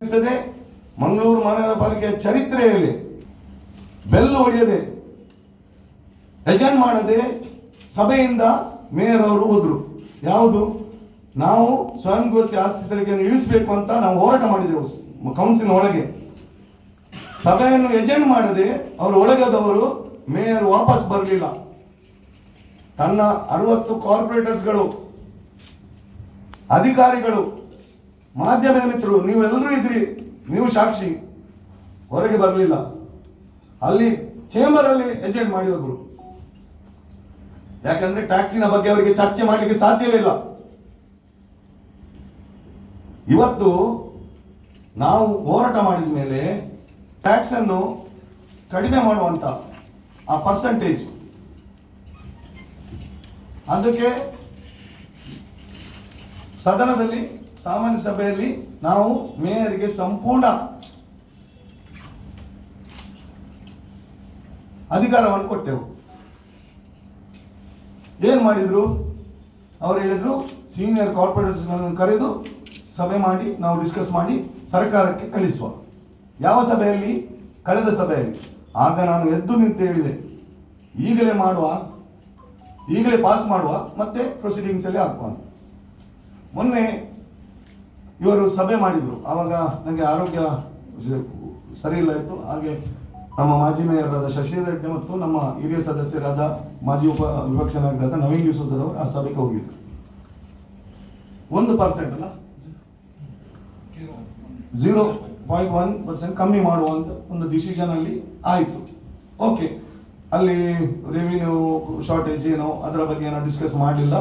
ಮಂಗಳೂರು ಮಹಾನಗರ ಪಾಲಿಕೆಯ ಚರಿತ್ರೆಯಲ್ಲಿ ಬೆಲ್ಲು ಹೊಡೆಯದೆ ಎಜೆಂಡ್ ಮಾಡದೆ ಸಭೆಯಿಂದ ಮೇಯರ್ ಅವರು ಹೋದ್ರು. ಯಾವುದು ನಾವು ಸ್ವಯಂ ಘೋಷಿತ ಆಸ್ತಿ ತೆರಿಗೆಯನ್ನು ಇಳಿಸಬೇಕು ಅಂತ ನಾವು ಹೋರಾಟ ಮಾಡಿದೆವು ಕೌನ್ಸಿಲ್ ಒಳಗೆ. ಸಭೆಯನ್ನು ಎಜೆಂಡ್ ಮಾಡದೆ ಅವರು ಒಳಗದವರು ಮೇಯರ್ ವಾಪಸ್ ಬರಲಿಲ್ಲ. ತನ್ನ 60 ಕಾರ್ಪೊರೇಟರ್ಸ್ಗಳು, ಅಧಿಕಾರಿಗಳು, ಮಾಧ್ಯಮ ಮಿತ್ರರು, ನೀವೆಲ್ಲರೂ ಇದ್ರಿ, ನೀವು ಸಾಕ್ಷಿ, ಹೊರಗೆ ಬರಲಿಲ್ಲ. ಅಲ್ಲಿ ಚೇಂಬರ್ ಅಲ್ಲಿ ಎಜೆಂಡ್ ಮಾಡಿ ಹೋದ್ರು. ಯಾಕಂದ್ರೆ ಟ್ಯಾಕ್ಸಿನ ಬಗ್ಗೆ ಅವರಿಗೆ ಚರ್ಚೆ ಮಾಡಲಿಕ್ಕೆ ಸಾಧ್ಯವೇ ಇಲ್ಲ. ಇವತ್ತು ನಾವು ಹೋರಾಟ ಮಾಡಿದ ಮೇಲೆ ಟ್ಯಾಕ್ಸ್ ಅನ್ನು ಕಡಿಮೆ ಮಾಡುವಂತ ಆ ಪರ್ಸೆಂಟೇಜ್, ಅದಕ್ಕೆ ಸದನದಲ್ಲಿ ಸಾಮಾನ್ಯ ಸಭೆಯಲ್ಲಿ ನಾವು ಮೇಯರ್ಗೆ ಸಂಪೂರ್ಣ ಅಧಿಕಾರವನ್ನು ಕೊಟ್ಟೆವು. ಏನ್ ಮಾಡಿದ್ರು? ಅವರು ಹೇಳಿದ್ರು ಸೀನಿಯರ್ ಕಾರ್ಪೊರೇಟರ್ಸ್ ಕರೆದು ಸಭೆ ಮಾಡಿ ನಾವು ಡಿಸ್ಕಸ್ ಮಾಡಿ ಸರ್ಕಾರಕ್ಕೆ ಕಳಿಸುವ. ಯಾವ ಸಭೆಯಲ್ಲಿ? ಕಳೆದ ಸಭೆಯಲ್ಲಿ. ಆಗ ನಾನು ಎದ್ದು ನಿಂತು ಹೇಳಿದೆ, ಈಗಲೇ ಮಾಡುವ, ಈಗಲೇ ಪಾಸ್ ಮಾಡುವ, ಮತ್ತೆ ಪ್ರೊಸೀಡಿಂಗ್ಸ್ ಅಲ್ಲಿ ಹಾಕುವ. ಮೊನ್ನೆ ಇವರು ಸಭೆ ಮಾಡಿದ್ರು. ಆವಾಗ ನನಗೆ ಆರೋಗ್ಯ ಸರಿ ಇಲ್ಲ ಇತ್ತು. ಹಾಗೆ ನಮ್ಮ ಮಾಜಿ ಮೇಯರಾದ ಶಶಿಧರ್ ರೆಡ್ಡಿ ಮತ್ತು ನಮ್ಮ ಹಿರಿಯ ಸದಸ್ಯರಾದ ಮಾಜಿ ವಿಪಕ್ಷ ನಾಯಕರಾದ ನವೀನ್ ಯೂಸುಫ್ ಅವರು ಆ ಸಭೆಗೆ ಹೋಗಿದ್ರು. 1% ಅಲ್ಲ, 0.1% ಕಮ್ಮಿ ಮಾಡುವಂತ ಒಂದು ಡಿಸಿಷನ್ ಅಲ್ಲಿ ಆಯಿತು. ಓಕೆ, ಅಲ್ಲಿ ರೆವಿನ್ಯೂ ಶಾರ್ಟೇಜ್ ಏನೋ ಅದರ ಬಗ್ಗೆ ಏನೋ ಡಿಸ್ಕಸ್ ಮಾಡಲಿಲ್ಲ.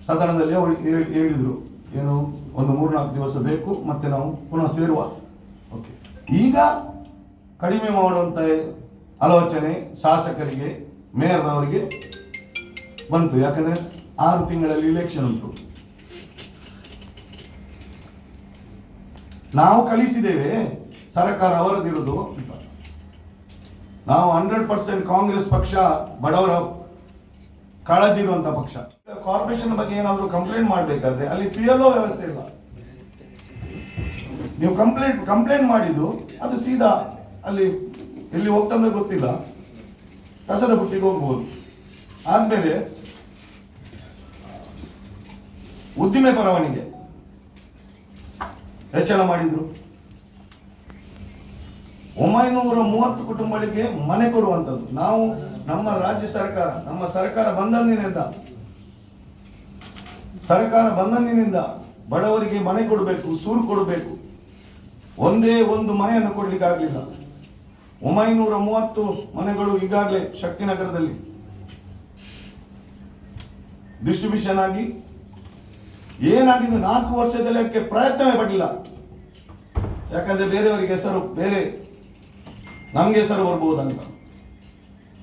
ಸದನದಲ್ಲಿ ಅವರು ಹೇಳಿದ್ರು ಏನು, ಒಂದು 3-4 ದಿವಸ ಬೇಕು, ಮತ್ತೆ ನಾವು ಪುನಃ ಸೇರುವ. ಓಕೆ, ಈಗ ಕಡಿಮೆ ಮಾಡುವಂತ ಆಲೋಚನೆ ಶಾಸಕರಿಗೆ, ಮೇಯರ್ ಅವರಿಗೆ ಬಂತು. ಯಾಕಂದ್ರೆ 6 ತಿಂಗಳಲ್ಲಿ ಇಲೆಕ್ಷನ್ ಉಂಟು. ನಾವು ಕಳಿಸಿದ್ದೇವೆ, ಸರ್ಕಾರ ಅವರದಿರುವುದು. ನಾವು 100% ಕಾಂಗ್ರೆಸ್ ಪಕ್ಷ ಬಡವರ ಕಾಳಜಿ ಇರುವಂತ ಪಕ್ಷ. ಕಾರ್ಪೊರೇಷನ್ ಬಗ್ಗೆ ಏನಾದ್ರು ಕಂಪ್ಲೇಂಟ್ ಮಾಡಬೇಕಾದ್ರೆ ಅಲ್ಲಿ PLO ವ್ಯವಸ್ಥೆ ಇಲ್ಲ. ನೀವು ಕಂಪ್ಲೇಂಟ್ ಮಾಡಿದ್ದು ಅದು ಸೀದಾ ಅಲ್ಲಿ ಎಲ್ಲಿ ಹೋಗ್ತಂದ್ರೆ ಗೊತ್ತಿಲ್ಲ, ಕಸದ ಬುಟ್ಟಿಗೆ ಹೋಗ್ಬೋದು. ಆದ್ಮೇಲೆ ಉದ್ದಿಮೆ ಪರವಾನಿಗೆ ಹೆಚ್ಚಳ ಮಾಡಿದ್ರು. 930 ಕುಟುಂಬಗಳಿಗೆ ಮನೆ ಕೊಡುವಂಥದ್ದು. ನಾವು ನಮ್ಮ ರಾಜ್ಯ ಸರ್ಕಾರ, ನಮ್ಮ ಸರ್ಕಾರ ಬಂದಂದಿನಿಂದ ಬಡವರಿಗೆ ಮನೆ ಕೊಡಬೇಕು, ಸೂರು ಕೊಡಬೇಕು. ಒಂದೇ ಒಂದು ಮನೆಯನ್ನು ಕೊಡ್ಲಿಕ್ಕೆ ಆಗಲಿಲ್ಲ. 930 ಮನೆಗಳು ಈಗಾಗಲೇ ಶಕ್ತಿನಗರದಲ್ಲಿ ಡಿಸ್ಟ್ರಿಬ್ಯೂಷನ್ ಆಗಿ ಏನಾಗಿದೆ, 4 ವರ್ಷದಲ್ಲಿ ಅದಕ್ಕೆ ಪ್ರಯತ್ನವೇ ಪಡಲಿಲ್ಲ. ಯಾಕಂದ್ರೆ ಬೇರೆಯವರಿಗೆ ಹೆಸರು, ಬೇರೆ ನಮ್ಗೆ ಹೆಸರು ಬರ್ಬಹುದಂತ.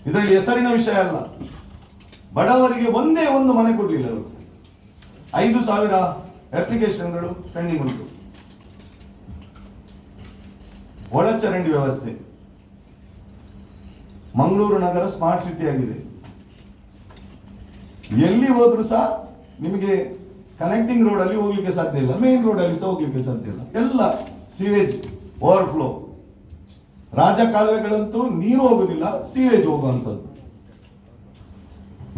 ಇದರಲ್ಲಿ ಹೆಸರಿನ ವಿಷಯ ಅಲ್ಲ. ಬಡವರಿಗೆ ಒಂದೇ ಒಂದು ಮನೆ ಕೊಡ್ಲಿಲ್ಲ ಅವರು. 5,000 ಅಪ್ಲಿಕೇಶನ್ಗಳು ಪೆಂಡಿಂಗ್ ಉಂಟು. ಒಳಚರಂಡಿ ವ್ಯವಸ್ಥೆ, ಮಂಗಳೂರು ನಗರ ಸ್ಮಾರ್ಟ್ ಸಿಟಿ ಆಗಿದೆ. ಎಲ್ಲಿ ಹೋದ್ರು ಸಹ ನಿಮಗೆ ಕನೆಕ್ಟಿಂಗ್ ರೋಡ್ ಅಲ್ಲಿ ಹೋಗ್ಲಿಕ್ಕೆ ಸಾಧ್ಯ ಇಲ್ಲ, ಮೇನ್ ರೋಡ್ ಅಲ್ಲಿ ಸಹ ಹೋಗ್ಲಿಕ್ಕೆ ಸಾಧ್ಯ ಇಲ್ಲ. ಎಲ್ಲ ಸೀವೇಜ್ ಓವರ್ಫ್ಲೋ. ರಾಜಕಾಲುವೆಗಳಂತೂ ನೀರು ಹೋಗುದಿಲ್ಲ, ಸೀವೇಜ್ ಹೋಗುವಂಥದ್ದು.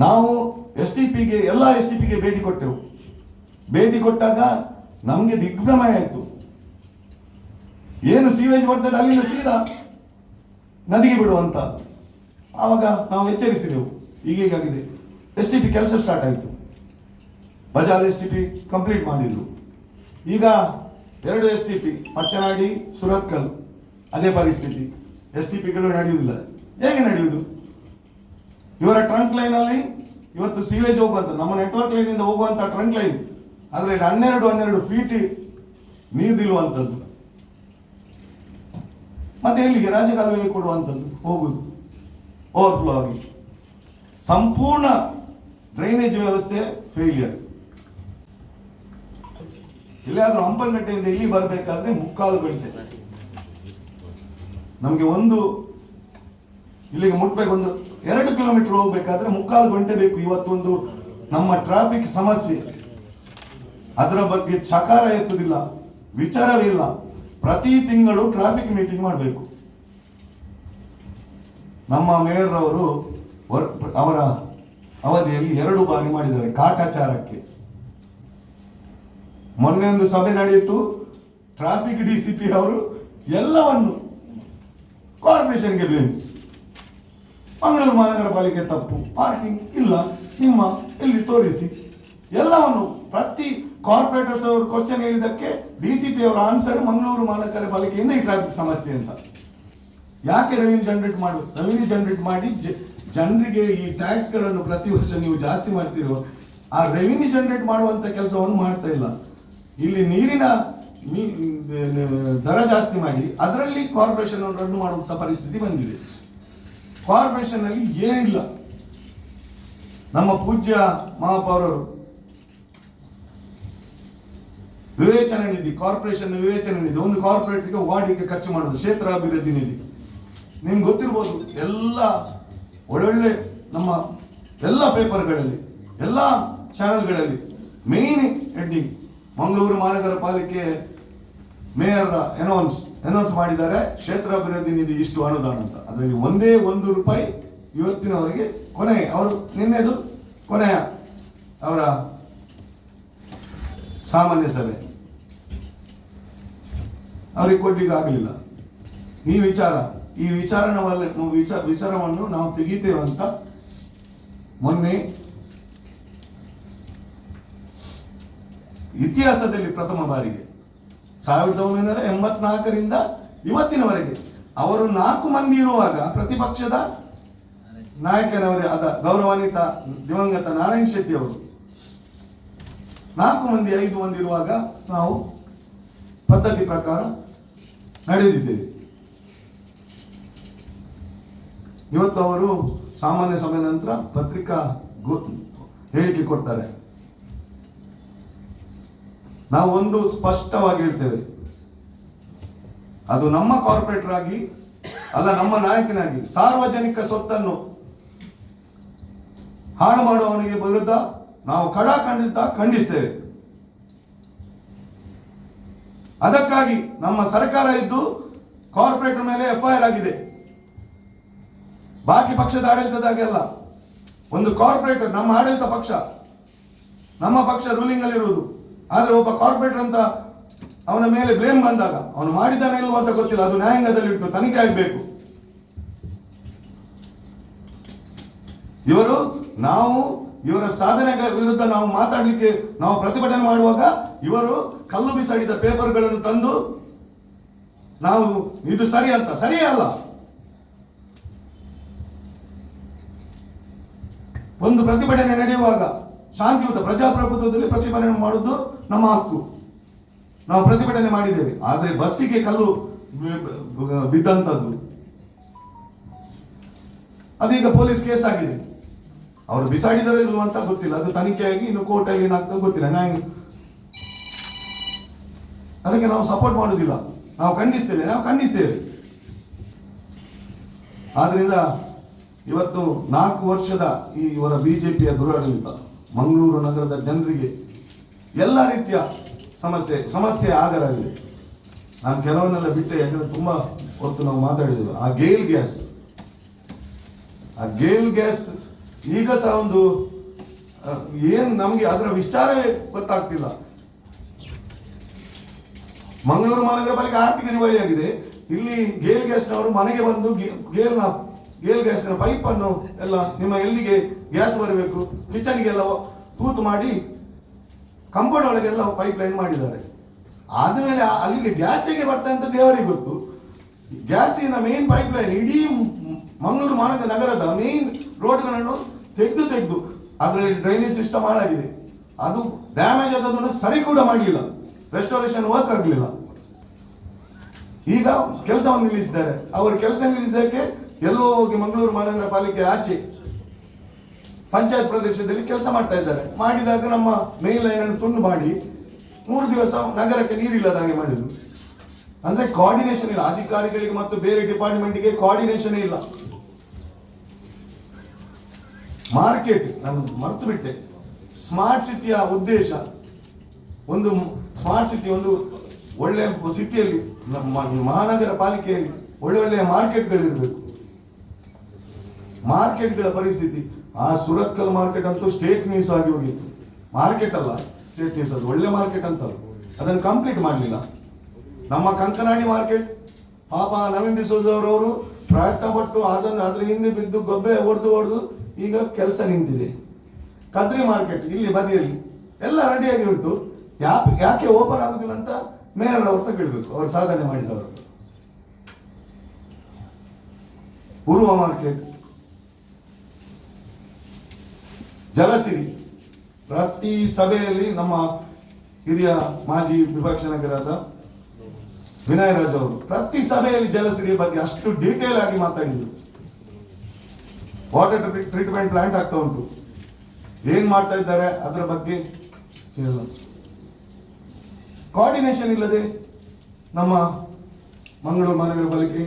ನಾವು ಎಲ್ಲ STPಗೆ ಭೇಟಿ ಕೊಟ್ಟೆವು. ಭೇಟಿ ಕೊಟ್ಟಾಗ ನಮಗೆ ದಿಗ್ಭ್ರಮೆ ಆಯಿತು. ಏನು ಸೀವೇಜ್ ಬರ್ತದೆ ಅಲ್ಲಿಂದ ಸೀದಾ ನದಿಗೆ ಬಿಡುವಂತ. ಆವಾಗ ನಾವು ಎಚ್ಚರಿಸಿದೆವು, ಈಗೀಗಾಗಿದೆ. STP ಕೆಲಸ ಸ್ಟಾರ್ಟ್ ಆಯಿತು. ಬಜಾರ್ STP ಕಂಪ್ಲೀಟ್ ಮಾಡಿದ್ರು. ಈಗ 2 STP ಪಚ್ಚನಾಡಿ, ಸುರತ್ಕಲ್ ಅದೇ ಪರಿಸ್ಥಿತಿ. STPಗಳು ನಡೆಯುವುದಿಲ್ಲ. ಹೇಗೆ ನಡೆಯುವುದು? ಇವರ ಟ್ರಂಕ್ ಲೈನ್ ಅಲ್ಲಿ ಇವತ್ತು ಸೀವೇಜ್ ಹೋಗುವಂತ, ನಮ್ಮ ನೆಟ್ವರ್ಕ್ ಲೈನ್ ಇಂದ ಹೋಗುವಂತ ಟ್ರಂಕ್ ಲೈನ್, ಆದ್ರೆ 12 ಫೀಟ್ ನೀರು ನಿಲ್ಲುವಂಥದ್ದು. ಮತ್ತೆ ಎಲ್ಲಿಗೆ? ರಾಜಕಾಲುವೆಗೆ ಕೊಡುವಂಥದ್ದು, ಹೋಗುದು ಓವರ್ಫ್ಲೋ ಆಗಿ. ಸಂಪೂರ್ಣ ಡ್ರೈನೇಜ್ ವ್ಯವಸ್ಥೆ ಫೇಲಿಯರ್. ಇಲ್ಲಾದ್ರೂ ಹಂಪನಕಟ್ಟೆಯಿಂದ ಇಲ್ಲಿ ಬರಬೇಕಾದ್ರೆ 3/4 ಗಂಟೆ. ನಮ್ಗೆ ಇಲ್ಲಿಗೆ ಮುಟ್ಬೇಕು, 2 ಕಿಲೋಮೀಟರ್ ಹೋಗ್ಬೇಕಾದ್ರೆ 3/4 ಗಂಟೆ ಬೇಕು. ಇವತ್ತೊಂದು ನಮ್ಮ ಟ್ರಾಫಿಕ್ ಸಮಸ್ಯೆ, ಅದರ ಬಗ್ಗೆ ಚಕಾರ ಎತ್ತುದಿಲ್ಲ, ವಿಚಾರವೇ ಇಲ್ಲ. ಪ್ರತಿ ತಿಂಗಳು ಟ್ರಾಫಿಕ್ ಮೀಟಿಂಗ್ ಮಾಡಬೇಕು. ನಮ್ಮ ಮೇಯರ್ ಅವರು ಅವರ ಅವಧಿಯಲ್ಲಿ 2 ಬಾರಿ ಮಾಡಿದ್ದಾರೆ ಕಾಟಾಚಾರಕ್ಕೆ. ಮೊನ್ನೆ ಒಂದು ಸಭೆ ನಡೆಯಿತು, ಟ್ರಾಫಿಕ್ ಡಿಸಿಪಿ ಅವರು ಎಲ್ಲವನ್ನು ಕಾರ್ಪೊರೇಷನ್ಗೆ ಬ್ಲೇಮ್. ಮಂಗಳೂರು ಮಹಾನಗರ ಪಾಲಿಕೆ ತಪ್ಪು, ಪಾರ್ಕಿಂಗ್ ಇಲ್ಲ, ಸಿಂಹ ಎಲ್ಲಿ ತೋರಿಸಿ, ಎಲ್ಲವನ್ನು ಪ್ರತಿ ಕಾರ್ಪೊರೇಟರ್ಸ್ ಅವರು ಕ್ವಶನ್ ಹೇಳಿದ್ದಕ್ಕೆ ಡಿಸಿಪಿ ಅವರ ಆನ್ಸರ್ ಮಂಗಳೂರು ಮಹಾನಗರ ಪಾಲಿಕೆಯಿಂದ ಈ ಟ್ರಾಫಿಕ್ ಸಮಸ್ಯೆ ಅಂತ. ಯಾಕೆ ರೆವಿನ್ಯೂ ಜನರೇಟ್ ಮಾಡಿ ಜನರಿಗೆ ಈ ಟ್ಯಾಕ್ಸ್ಗಳನ್ನು ಪ್ರತಿ ವರ್ಷ ನೀವು ಜಾಸ್ತಿ ಮಾಡ್ತಿರೋ, ಆ ರೆವಿನ್ಯೂ ಜನರೇಟ್ ಮಾಡುವಂತ ಕೆಲಸವನ್ನು ಮಾಡ್ತಾ ಇಲ್ಲ. ಇಲ್ಲಿ ನೀರಿನ ದರ ಜಾಸ್ತಿ ಮಾಡಿ ಅದರಲ್ಲಿ ಕಾರ್ಪೊರೇಷನ್ ರದ್ದು ಮಾಡುವಂತ ಪರಿಸ್ಥಿತಿ ಬಂದಿದೆ. ಕಾರ್ಪೊರೇಷನ್ ಅಲ್ಲಿ ಏನಿಲ್ಲ. ನಮ್ಮ ಪೂಜ್ಯ ಮಹಾಪೌರರು ವಿವೇಚನಾ ನಿಧಿ, ಕಾರ್ಪೊರೇಷನ್ ವಿವೇಚನಾ ನಿಧಿ, ಒಂದು ಕಾರ್ಪೊರೇಟ್ಗೆ ವಾರ್ಡಿಗೆ ಖರ್ಚು ಮಾಡೋದು ಕ್ಷೇತ್ರ ಅಭಿವೃದ್ಧಿ ನಿಧಿ. ನಿಮ್ಗೆ ಗೊತ್ತಿರ್ಬೋದು, ಎಲ್ಲ ಒಳ್ಳೊಳ್ಳೆ ನಮ್ಮ ಎಲ್ಲ ಪೇಪರ್ಗಳಲ್ಲಿ, ಎಲ್ಲ ಚಾನೆಲ್ಗಳಲ್ಲಿ ಮೇನ್ ಹೆಡ್ಡಿಂಗ್ ಮಂಗಳೂರು ಮಹಾನಗರ ಪಾಲಿಕೆ ಮೇಯರ್ ಅನೌನ್ಸ್ ಮಾಡಿದ್ದಾರೆ, ಕ್ಷೇತ್ರ ಅಭಿವೃದ್ಧಿ ನಿಧಿ ಇಷ್ಟು ಅನುದಾನ ಅಂತ. ಅದರಲ್ಲಿ ಒಂದೇ ₹1 ಇವತ್ತಿನವರೆಗೆ ಅವರು ನಿನ್ನೆದು ಕೊನೆಯ ಅವರ ಸಾಮಾನ್ಯ ಸಭೆ ಅವರಿಗೆ ಕೊಡ್ಲಿಕ್ಕೆ ಆಗಲಿಲ್ಲ. ಈ ವಿಚಾರವನ್ನು ನಾವು ತೆಗಿತೇವೆ ಅಂತ ಮೊನ್ನೆ ಇತಿಹಾಸದಲ್ಲಿ ಪ್ರಥಮ ಬಾರಿಗೆ 1984ರಿಂದ ಇವತ್ತಿನವರೆಗೆ ಅವರು 4 ಮಂದಿ ಇರುವಾಗ, ಪ್ರತಿಪಕ್ಷದ ನಾಯಕನವರೇ ಆದ ಗೌರವಾನ್ವಿತ ದಿವಂಗತ ನಾರಾಯಣ ಶೆಟ್ಟಿ ಅವರು 4 ಮಂದಿ 5 ಮಂದಿ ಇರುವಾಗ ನಾವು ಪದ್ಧತಿ ಪ್ರಕಾರ ನಡೆದಿದ್ದೇವೆ. ಇವತ್ತು ಅವರು ಸಾಮಾನ್ಯ ಸಭೆ ನಂತರ ಪತ್ರಿಕಾ ಹೇಳಿಕೆ ಕೊಡ್ತಾರೆ. ನಾವು ಒಂದು ಸ್ಪಷ್ಟವಾಗಿ ಹೇಳ್ತೇವೆ, ಅದು ನಮ್ಮ ಕಾರ್ಪೊರೇಟರ್ ಆಗಿ ಅಲ್ಲ, ನಮ್ಮ ನಾಯಕನಾಗಿ ಸಾರ್ವಜನಿಕ ಸ್ವತ್ತನ್ನು ಹಾಳು ಮಾಡುವವನಿಗೆ ವಿರುದ್ಧ ನಾವು ಖಂಡಿಸ್ತೇವೆ. ಅದಕ್ಕಾಗಿ ನಮ್ಮ ಸರ್ಕಾರ ಇದ್ದು ಕಾರ್ಪೊರೇಟರ್ ಮೇಲೆ FIR ಆಗಿದೆ. ಬಾಕಿ ಪಕ್ಷದ ಆಡಳಿತದಾಗೆಲ್ಲ ಒಂದು ಕಾರ್ಪೊರೇಟರ್, ನಮ್ಮ ಆಡಳಿತ ಪಕ್ಷ, ನಮ್ಮ ಪಕ್ಷ ರೂಲಿಂಗ್ ಅಲ್ಲಿ ಇರುವುದು, ಆದ್ರೆ ಒಬ್ಬ ಕಾರ್ಪೊರೇಟರ್ ಅಂತ ಅವನ ಮೇಲೆ ಬ್ಲೇಮ್ ಬಂದಾಗ ಅವನು ಮಾಡಿದಾನೆ ಇಲ್ವ ಅಂತ ಗೊತ್ತಿಲ್ಲ, ಅದು ನ್ಯಾಯಾಂಗದಲ್ಲಿ ಇಟ್ಟು ತನಿಖೆ ಆಗಬೇಕು. ಇವರ ಸಾಧನೆ ವಿರುದ್ಧ ನಾವು ಮಾತಾಡ್ಲಿಕ್ಕೆ ನಾವು ಪ್ರತಿಭಟನೆ ಮಾಡುವಾಗ ಇವರು ಕಲ್ಲು ಬಿಸಾಡಿದ ಪೇಪರ್ಗಳನ್ನು ತಂದು ನಾವು ಇದು ಸರಿ ಅಂತ, ಸರಿಯೇ ಅಲ್ಲ. ಒಂದು ಪ್ರತಿಭಟನೆ ನಡೆಯುವಾಗ ಶಾಂತಿಯುತ ಪ್ರಜಾಪ್ರಭುತ್ವದಲ್ಲಿ ಪ್ರತಿಭಟನೆ ಮಾಡುವುದು ನಮ್ಮ ಹಕ್ಕು. ನಾವು ಪ್ರತಿಭಟನೆ ಮಾಡಿದ್ದೇವೆ, ಆದ್ರೆ ಬಸ್ಸಿಗೆ ಕಲ್ಲು ಬಿದ್ದಂತದ್ದು ಅದೀಗ ಪೊಲೀಸ್ ಕೇಸ್ ಆಗಿದೆ. ಅವರು ಬಿಸಾಡಿದರೆ ಇಲ್ವ ಅಂತ ಗೊತ್ತಿಲ್ಲ, ಅದು ತನಿಖೆಯಾಗಿ ಇನ್ನು ಕೋರ್ಟಲ್ಲಿ ಏನಾಗ್ತದೆ ಗೊತ್ತಿಲ್ಲ. ಅದಕ್ಕೆ ನಾವು ಸಪೋರ್ಟ್ ಮಾಡುವುದಿಲ್ಲ, ನಾವು ಖಂಡಿಸ್ತೇವೆ. ಆದ್ರಿಂದ ಇವತ್ತು 4 ವರ್ಷದ ಇವರ ಬಿಜೆಪಿಯ ದುರಾಡಳಿತ ಮಂಗಳೂರು ನಗರದ ಜನರಿಗೆ ಎಲ್ಲ ರೀತಿಯ ಸಮಸ್ಯೆ ಆಗಲಾಗಿದೆ. ನಾನು ಕೆಲವನ್ನೆಲ್ಲ ಬಿಟ್ಟೆ, ಯಾಕಂದ್ರೆ ತುಂಬಾ ಹೊತ್ತು ನಾವು ಮಾತಾಡಿದ್ದೇವೆ. ಆ ಗೇಲ್ ಗ್ಯಾಸ್ ಈಗ ಸಹ ಒಂದು ಏನ್ ನಮ್ಗೆ ಅದರ ವಿಚಾರವೇ ಗೊತ್ತಾಗ್ತಿಲ್ಲ. ಮಂಗಳೂರು ಮಹಾನಗರ ಪಾಲಿಕೆ ಆರ್ಥಿಕ ದಿವಾಳಿಯಾಗಿದೆ. ಇಲ್ಲಿ ಗೇಲ್ ಗ್ಯಾಸ್ನವರು ಮನೆಗೆ ಬಂದು ಗೇಲ್ ಗ್ಯಾಸ್ನ ಪೈಪ್ ಅನ್ನು ಎಲ್ಲ ನಿಮ್ಮ ಎಲ್ಲಿಗೆ ಗ್ಯಾಸ್ ಬರಬೇಕು ಕಿಚನ್ಗೆಲ್ಲ ತೂತು ಮಾಡಿ ಕಂಪೌಂಡ್ ಒಳಗೆಲ್ಲ ಪೈಪ್ ಲೈನ್ ಮಾಡಿದ್ದಾರೆ. ಆದ್ಮೇಲೆ ಅಲ್ಲಿಗೆ ಗ್ಯಾಸ್ ಹೇಗೆ ಬರ್ತದೆ ಅಂತ ದೇವರಿಗೆ ಗೊತ್ತು. ಗ್ಯಾಸಿನ ಮೇನ್ ಪೈಪ್ ಲೈನ್ ಇಡೀ ಮಂಗಳೂರು ಮಹಾನಗರ ನಗರದ ಮೇನ್ ರೋಡ್ಗಳನ್ನು ತೆಗೆದು ಅದರಲ್ಲಿ ಡ್ರೈನೇಜ್ ಸಿಸ್ಟಮ್ ಹಾಳಾಗಿದೆ. ಅದು ಡ್ಯಾಮೇಜ್ ಆದದನ್ನು ಸರಿ ಕೂಡ ಮಾಡಲಿಲ್ಲ, ರೆಸ್ಟೋರೇಷನ್ ವರ್ಕ್ ಆಗಲಿಲ್ಲ. ಈಗ ಕೆಲಸವನ್ನು ನಿಲ್ಲಿಸಿದ್ದಾರೆ. ಅವರು ಕೆಲಸ ನಿಲ್ಲಿಸಕ್ಕೆ ಎಲ್ಲೋ ಹೋಗಿ ಮಂಗಳೂರು ಮಹಾನಗರ ಪಾಲಿಕೆ ಆಚೆ ಪಂಚಾಯತ್ ಪ್ರದೇಶದಲ್ಲಿ ಕೆಲಸ ಮಾಡ್ತಾ ಇದ್ದಾರೆ. ಮಾಡಿದಾಗ ನಮ್ಮ ಮೇನ್ ಲೈನ್ ಅನ್ನು ತುಂಡು ಮಾಡಿ 3 ದಿವಸ ನಗರಕ್ಕೆ ನೀರಿಲ್ಲದ ಹಾಗೆ ಮಾಡಿದ್ರು. ಅಂದ್ರೆ ಕೋಆರ್ಡಿನೇಷನ್ ಇಲ್ಲ, ಅಧಿಕಾರಿಗಳಿಗೆ ಮತ್ತು ಬೇರೆ ಡಿಪಾರ್ಟ್ಮೆಂಟ್ಗೆ ಕೋಆರ್ಡಿನೇಷನ್ ಇಲ್ಲ. ಮಾರ್ಕೆಟ್ ನಾನು ಮರೆತು ಬಿಟ್ಟೆ. ಸ್ಮಾರ್ಟ್ ಸಿಟಿಯ ಉದ್ದೇಶ, ಒಂದು ಸ್ಮಾರ್ಟ್ ಸಿಟಿ, ಒಳ್ಳೆ ಸಿಟಿಯಲ್ಲಿ ಮಹಾನಗರ ಪಾಲಿಕೆಯಲ್ಲಿ ಒಳ್ಳೆಯ ಮಾರ್ಕೆಟ್ಗಳಿರಬೇಕು. ಮಾರ್ಕೆಟ್ಗಳ ಪರಿಸ್ಥಿತಿ, ಆ ಸುರತ್ಕಲ್ ಮಾರ್ಕೆಟ್ ಅಂತೂ ಸ್ಟೇಟ್ ನ್ಯೂಸ್ ಆಗಿ ಹೋಗಿತ್ತು. ಮಾರ್ಕೆಟ್ ಅಲ್ಲ, ಸ್ಟೇಟ್ ನ್ಯೂಸ್, ಅದು ಒಳ್ಳೆ ಮಾರ್ಕೆಟ್ ಅಂತಲ್ಲ, ಅದನ್ನು ಕಂಪ್ಲೀಟ್ ಮಾಡಲಿಲ್ಲ. ನಮ್ಮ ಕಂಕನಾಡಿ ಮಾರ್ಕೆಟ್ ಪಾಪ ನವೀನ್ ಡಿಸೋಜ್ ಅವರವರು ಪ್ರಯತ್ನ ಪಟ್ಟು ಅದನ್ನು ಅದ್ರ ಹಿಂದೆ ಬಿದ್ದು ಗೊಬ್ಬೆ ಹೊಡೆದು ಈಗ ಕೆಲಸ ನಿಂತಿದೆ. ಕದ್ರಿ ಮಾರ್ಕೆಟ್ ಇಲ್ಲಿ ಬದಿಯಲ್ಲಿ ಎಲ್ಲ ರೆಡಿಯಾಗಿ ಉಂಟು, ಯಾಕೆ ಓಪನ್ ಆಗುದಿಲ್ಲ ಅಂತ ಮೇಯರ್ ಅವ್ರನ್ನ ಕೇಳಬೇಕು, ಅವ್ರು ಸಾಧನೆ ಮಾಡಿದವರು. ಪೂರ್ವ ಮಾರ್ಕೆಟ್, ಜಲಸಿರಿ, ಪ್ರತಿ ಸಭೆಯಲ್ಲಿ ನಮ್ಮ ಹಿರಿಯ ಮಾಜಿ ವಿಪಕ್ಷ ನಾಯಕರಾದ ವಿನಯ್ ರಾಜ್ ಅವರು ಪ್ರತಿ ಸಭೆಯಲ್ಲಿ ಜಲಸಿರಿ ಬಗ್ಗೆ ಅಷ್ಟು ಡೀಟೇಲ್ ಆಗಿ ಮಾತಾಡಿದ್ರು. ವಾಟರ್ ಟ್ರೀಟ್ಮೆಂಟ್ ಪ್ಲಾಂಟ್ ಆಗ್ತಾ ಉಂಟು, ಏನ್ ಮಾಡ್ತಾ ಇದ್ದಾರೆ ಅದರ ಬಗ್ಗೆ ಕೋಆರ್ಡಿನೇಷನ್ ಇಲ್ಲದೆ ನಮ್ಮ ಮಂಗಳೂರು ಮಹಾನಗರ ಪಾಲಿಕೆ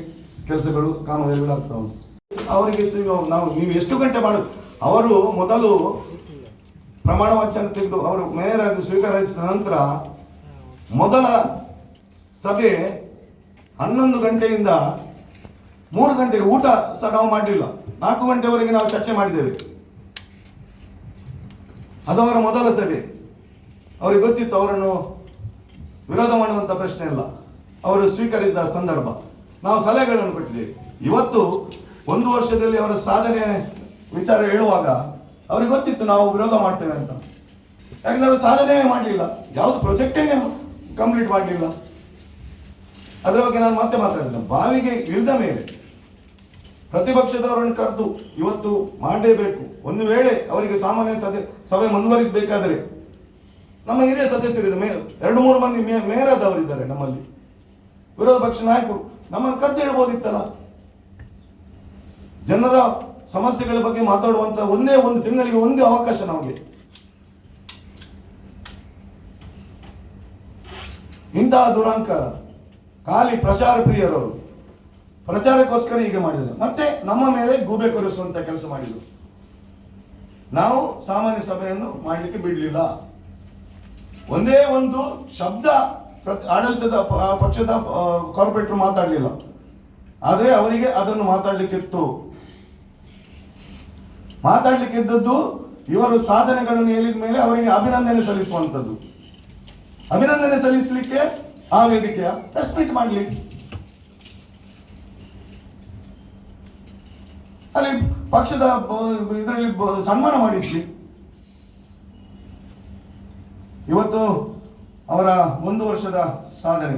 ಕೆಲಸಗಳು ಕಾಮಗಾರಿಗಳು ಆಗ್ತಾ ಉಂಟು. ಅವರಿಗೆ ನೀವು ಎಷ್ಟು ಗಂಟೆ ಮಾಡೋದು? ಅವರು ಮೊದಲು ಪ್ರಮಾಣ ವಚನ ತೆಗೆದು ಅವರು ಮೇಯರ್ ಆಗಿ ಸ್ವೀಕರಿಸಿದ ನಂತರ ಮೊದಲ ಸಭೆ 11 ಗಂಟೆಯಿಂದ 3 ಗಂಟೆಗೆ ಊಟ ಸಹ ನಾವು ಮಾಡಲಿಲ್ಲ. 4 ಗಂಟೆವರೆಗೆ ನಾವು ಚರ್ಚೆ ಮಾಡಿದ್ದೇವೆ. ಅದು ಅವರ ಮೊದಲ ಸಭೆ. ಅವರಿಗೆ ಗೊತ್ತಿತ್ತು ಅವರನ್ನು ವಿರೋಧ ಮಾಡುವಂತ ಪ್ರಶ್ನೆ ಇಲ್ಲ. ಅವರು ಸ್ವೀಕರಿಸಿದ ಸಂದರ್ಭ ನಾವು ಸಲಹೆಗಳನ್ನು ಕೊಟ್ಟಿದ್ದೇವೆ. ಇವತ್ತು 1 ವರ್ಷದಲ್ಲಿ ಅವರ ಸಾಧನೆ ವಿಚಾರ ಹೇಳುವಾಗ ಅವ್ರಿಗೆ ಗೊತ್ತಿತ್ತು ನಾವು ವಿರೋಧ ಮಾಡ್ತೇವೆ ಅಂತ. ಯಾಕಂದ್ರೆ ಅವರು ಸಾಧನೆ ಮಾಡಲಿಲ್ಲ, ಯಾವುದು ಪ್ರಾಜೆಕ್ಟೇ ಕಂಪ್ಲೀಟ್ ಮಾಡಲಿಲ್ಲ. ಅದರ ಬಗ್ಗೆ ನಾನು ಮತ್ತೆ ಮಾತಾಡಿದ್ದೆ. ಬಾವಿಗೆ ಇಳಿದ ಮೇಲೆ ಪ್ರತಿಪಕ್ಷದವರನ್ನು ಕರೆದು ಇವತ್ತು ಮಾಡಲೇಬೇಕು. ಒಂದು ವೇಳೆ ಅವರಿಗೆ ಸಾಮಾನ್ಯ ಸಭೆ ಮುಂದುವರಿಸಬೇಕಾದರೆ ನಮ್ಮ ಹಿರಿಯ ಸದಸ್ಯರಿದ್ದಾರೆ, 2-3 ಮಂದಿ ಮೇಯರ್ ಆದವರಿದ್ದಾರೆ ನಮ್ಮಲ್ಲಿ, ವಿರೋಧ ಪಕ್ಷ ನಾಯಕರು, ನಮ್ಮನ್ನು ಕರೆದು ಹೇಳ್ಬೋದಿತ್ತಲ್ಲ. ಜನರ ಸಮಸ್ಯೆಗಳ ಬಗ್ಗೆ ಮಾತಾಡುವಂತ ಒಂದೇ ಒಂದು ತಿಂಗಳಿಗೆ ಒಂದು ಅವಕಾಶ ನಮಗೆ. ಇಂತಹ ದುರಾಂಕಾರ, ಖಾಲಿ ಪ್ರಚಾರ ಪ್ರಿಯರವರು ಪ್ರಚಾರಕ್ಕೋಸ್ಕರ ಹೀಗೆ ಮಾಡಿದರು. ಮತ್ತೆ ನಮ್ಮ ಮೇಲೆ ಗೂಬೆ ಕೊರೆಸುವಂತ ಕೆಲಸ ಮಾಡಿದರು. ನಾವು ಸಾಮಾನ್ಯ ಸಭೆಯನ್ನು ಮಾಡಲಿಕ್ಕೆ ಬಿಡಲಿಲ್ಲ. ಒಂದೇ ಒಂದು ಶಬ್ದ ಆಡಳಿತದ ಪಕ್ಷದ ಕಾರ್ಪೊರೇಟರ್ ಮಾತಾಡಲಿಲ್ಲ. ಆದರೆ ಅವರಿಗೆ ಅದನ್ನು ಮಾತಾಡ್ಲಿಕ್ಕಿದ್ದದ್ದು ಇವರು ಸಾಧನೆಗಳನ್ನು ಹೇಳಿದ ಮೇಲೆ ಅವರಿಗೆ ಅಭಿನಂದನೆ ಸಲ್ಲಿಸುವಂಥದ್ದು. ಅಭಿನಂದನೆ ಸಲ್ಲಿಸಲಿಕ್ಕೆ ಆ ವೇದಿಕೆಯ ಪ್ರೆಸ್ ಮೀಟ್ ಮಾಡಲಿ, ಅಲ್ಲಿ ಪಕ್ಷದ ಇದರಲ್ಲಿ ಸನ್ಮಾನ ಮಾಡಿಸ್ಲಿ. ಇವತ್ತು ಅವರ 1 ವರ್ಷದ ಸಾಧನೆ,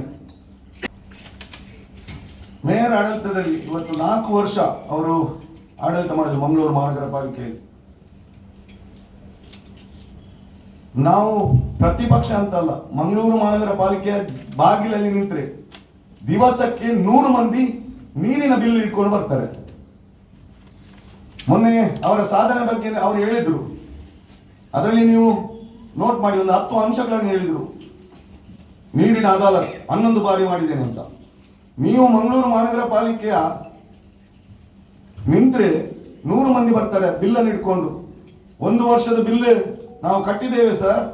ಮೇಯರ್ ಆಡಳಿತದಲ್ಲಿ ಇವತ್ತು 4 ವರ್ಷ ಅವರು ಆಡಳಿತ ಮಾಡಿದ್ರು ಮಂಗಳೂರು ಮಹಾನಗರ ಪಾಲಿಕೆಯಲ್ಲಿ. ನಾವು ಪ್ರತಿಪಕ್ಷ ಅಂತಲ್ಲ, ಮಂಗಳೂರು ಮಹಾನಗರ ಪಾಲಿಕೆಯ ಬಾಗಿಲಲ್ಲಿ ನಿಂತರೆ ದಿವಸಕ್ಕೆ 100 ಮಂದಿ ನೀರಿನ ಬಿಲ್ ಇಟ್ಕೊಂಡು ಬರ್ತಾರೆ. ಮೊನ್ನೆ ಅವರ ಸಾಧನೆ ಬಗ್ಗೆ ಅವರು ಹೇಳಿದ್ರು, ಅದರಲ್ಲಿ ನೀವು ನೋಟ್ ಮಾಡಿ, ಒಂದು 10 ಅಂಶಗಳನ್ನು ಹೇಳಿದ್ರು. ನೀರಿನ ಅದಾಲತ್ 11 ಬಾರಿ ಮಾಡಿದ್ದೇನೆ ಅಂತ. ನೀವು ಮಂಗಳೂರು ಮಹಾನಗರ ಪಾಲಿಕೆಯ ನಿಂತ್ರೆ 100 ಮಂದಿ ಬರ್ತಾರೆ ಬಿಲ್ಲನ್ನು ಇಟ್ಕೊಂಡು. 1 ವರ್ಷದ ಬಿಲ್ ನಾವು ಕಟ್ಟಿದ್ದೇವೆ ಸರ್,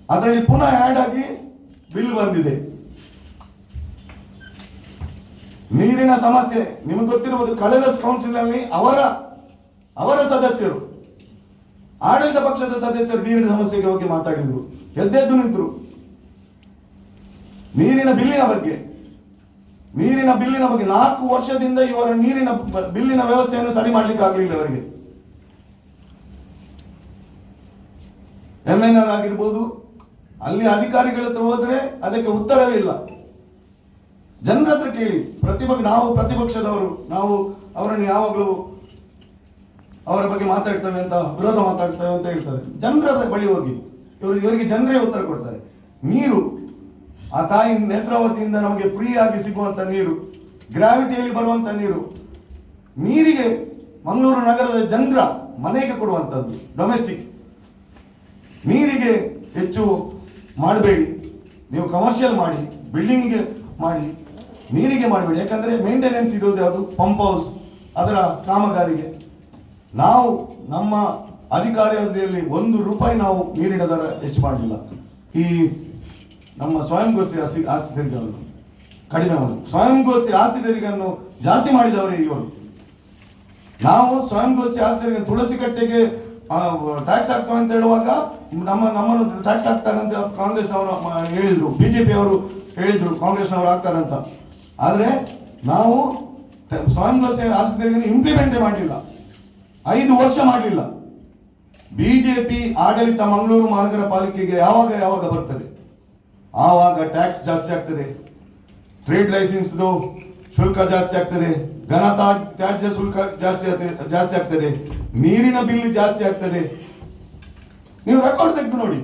ಅದರಲ್ಲಿ ಪುನಃ ಆ್ಯಡ್ ಆಗಿ ಬಿಲ್ ಬಂದಿದೆ. ನೀರಿನ ಸಮಸ್ಯೆ ನಿಮಗೆ ಗೊತ್ತಿರಬಹುದು. ಕಳೆದ ಕೌನ್ಸಿಲ್ ನಲ್ಲಿ ಅವರ ಸದಸ್ಯರು, ಆಡಳಿತ ಪಕ್ಷದ ಸದಸ್ಯರು ನೀರಿನ ಸಮಸ್ಯೆಗೆ ಹೋಗಿ ಮಾತಾಡಿದ್ರು, ಎದ್ದೆದ್ದು ನಿಂತರು. ನೀರಿನ ಬಿಲ್ಲಿನ ಬಗ್ಗೆ 4 ವರ್ಷದಿಂದ ಇವರ ನೀರಿನ ಬಿಲ್ಲಿನ ವ್ಯವಸ್ಥೆಯನ್ನು ಸರಿ ಮಾಡ್ಲಿಕ್ಕೆ ಆಗಲಿಲ್ಲ ಅವರಿಗೆ. MNR ಆಗಿರ್ಬೋದು, ಅಲ್ಲಿ ಅಧಿಕಾರಿಗಳ ಹತ್ರ ಹೋದ್ರೆ ಅದಕ್ಕೆ ಉತ್ತರವೇ ಇಲ್ಲ. ಜನರ ಹತ್ರ ಕೇಳಿ. ನಾವು ಪ್ರತಿಪಕ್ಷದವರು, ನಾವು ಅವರನ್ನು ಯಾವಾಗಲೂ ಅವರ ಬಗ್ಗೆ ಮಾತಾಡ್ತೇವೆ ಅಂತ, ವಿರೋಧ ಮಾತಾಡ್ತೇವೆ ಅಂತ ಹೇಳ್ತಾರೆ. ಜನರ ಬಳಿ ಹೋಗಿ ಇವರಿಗೆ ಜನರೇ ಉತ್ತರ ಕೊಡ್ತಾರೆ. ನೀರು, ಆ ತಾಯಿ ನೇತ್ರಾವತಿಯಿಂದ ನಮಗೆ ಫ್ರೀ ಆಗಿ ಸಿಗುವಂತ ನೀರು, ಗ್ರಾವಿಟಿಯಲ್ಲಿ ಬರುವಂತ ನೀರಿಗೆ ಮಂಗಳೂರು ನಗರದ ಜನರ ಮನೆಗೆ ಕೊಡುವಂಥದ್ದು. ಡೊಮೆಸ್ಟಿಕ್ ನೀರಿಗೆ ಹೆಚ್ಚು ಮಾಡಬೇಡಿ, ನೀವು ಕಮರ್ಷಿಯಲ್ ಮಾಡಿ, ಬಿಲ್ಡಿಂಗ್ಗೆ ಮಾಡಿ, ನೀರಿಗೆ ಮಾಡಬೇಡಿ. ಯಾಕಂದ್ರೆ ಮೇಂಟೆನೆನ್ಸ್ ಇರೋದು ಯಾವುದು, ಪಂಪ್ ಹೌಸ್, ಅದರ ಕಾಮಗಾರಿಗೆ. ನಾವು ನಮ್ಮ ಅಧಿಕಾರಿಯಲ್ಲಿ 1 ರೂಪಾಯಿ ನಾವು ನೀರಿನ ದರ ಹೆಚ್ಚು ಮಾಡಲಿಲ್ಲ. ನಮ್ಮ ಸ್ವಯಂ ಘೋಷಿತ ಆಸ್ತಿ ತೆರಿಗೆಯನ್ನು ಕಡಿಮೆ ಮಾಡಿ, ಸ್ವಯಂ ಘೋಷಿತ ಆಸ್ತಿ ತೆರಿಗೆಯನ್ನು ಜಾಸ್ತಿ ಮಾಡಿದವರೇ ಇವರು. ನಾವು ಸ್ವಯಂ ಘೋಷಿತ ಆಸ್ತಿ ತೆರಿಗೆ ತುಳಸಿ ಕಟ್ಟೆಗೆ ಟ್ಯಾಕ್ಸ್ ಹಾಕ್ತೇವೆ ಅಂತ ಹೇಳುವಾಗ ನಮ್ಮನ್ನು ಟ್ಯಾಕ್ಸ್ ಹಾಕ್ತಾರಂತ ಕಾಂಗ್ರೆಸ್ನವರು ಹೇಳಿದ್ರು, ಬಿಜೆಪಿ ಅವರು ಹೇಳಿದ್ರು ಕಾಂಗ್ರೆಸ್ನವರು ಆಗ್ತಾರಂತ. ಆದರೆ ನಾವು ಸ್ವಯಂ ಘೋಷಿತ ಆಸ್ತಿ ತೆರಿಗೆ ಇಂಪ್ಲಿಮೆಂಟೇ ಮಾಡಲಿಲ್ಲ, 5 ವರ್ಷ ಮಾಡಲಿಲ್ಲ. ಬಿಜೆಪಿ ಆಡಳಿತ ಮಂಗಳೂರು ಮಹಾನಗರ ಪಾಲಿಕೆಗೆ ಯಾವಾಗ ಬರ್ತದೆ ಆವಾಗ ಟ್ಯಾಕ್ಸ್ ಜಾಸ್ತಿ ಆಗ್ತದೆ, ಟ್ರೇಡ್ ಲೈಸೆನ್ಸ್ ಶುಲ್ಕ ಜಾಸ್ತಿ ಆಗ್ತದೆ, ಘನ ತ್ಯಾಜ್ಯ ಶುಲ್ಕ ಜಾಸ್ತಿ ಆಗ್ತದೆ, ನೀರಿನ ಬಿಲ್ ಜಾಸ್ತಿ ಆಗ್ತದೆ. ನೀವು ರೆಕಾರ್ಡ್ ತೆಗೆದು ನೋಡಿ.